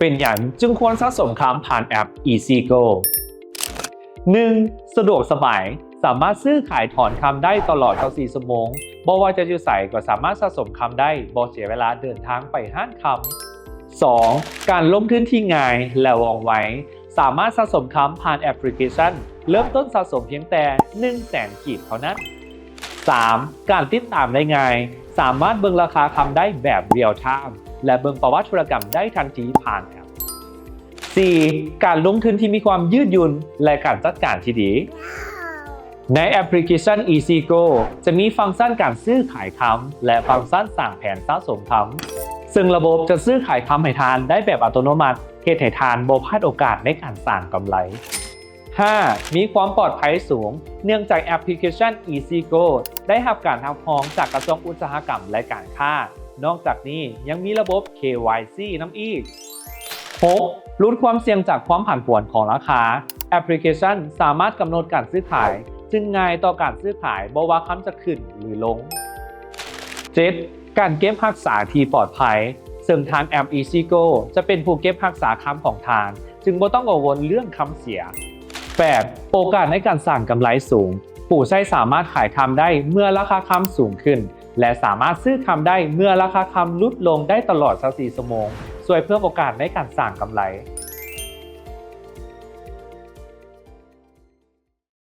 เป็นอย่างจึงควรสะสมคำผ่านแอป EasyGo 1. สะดวกสบายสามารถซื้อขายถอนคำได้ตลอด24 ชั่วโมงบ่ว่าจะอยู่ไสก็สามารถสะสมคำได้บ่เสียเวลาเดินทางไปห้างคำ 2. การลงทุนที่ง่ายและว่องไวสามารถสะสมคำผ่านแอปพลิเคชันเริ่มต้นสะสมเพียงแต่ 100,000 กีบเท่านั้น 3. การติดตามได้ง่ายสามารถเบิ่งราคาคำได้แบบเรียลไทม์และเบิ่งประวัติธุรกรรมได้ทันทีผ่านแอป 4. การลงทุนที่มีความยืดหยุ่นและการจัดการที่ดีในแอปพลิเคชัน EasyGo จะมีฟังก์ชันการซื้อขายคำและฟังก์ชันสั่งแผนสะสมคำซึ่งระบบจะซื้อขายคำให้ทานได้แบบอัตโนมัติเฮ็ดให้ทานบ่พลาดโอกาสในการสร้างกำไร 5. มีความปลอดภัยสูงเนื่องจากแอปพลิเคชัน EasyGo ได้รับการรับรองจากกระทรวงอุตสาหกรรมและการค้านอกจากนี้ยังมีระบบ KYC นำอีก 6. ลดความเสี่ยงจากความผันผวนของราคาแอปพลิเคชันสามารถกำหนดการซื้อขายจึงง่ายต่อการซื้อขายบ่ว่าคำจะขึ้นหรือลง 7. การเก็บรักษาที่ปลอดภัยซึ่งทางแอป EasyGo จะเป็นผู้เก็บรักษาคำของทานจึงบ่ต้องกังวลเรื่องคำเสีย 8. โอกาสในการสร้างกำไรสูงผู้ใช้สามารถขายคำได้เมื่อราคาคำสูงขึ้นและสามารถซื้อคำได้เมื่อราคาคำลดลงได้ตลอด24 ชั่วโมงช่วยเพิ่มโอกาสในการสร้างกำไร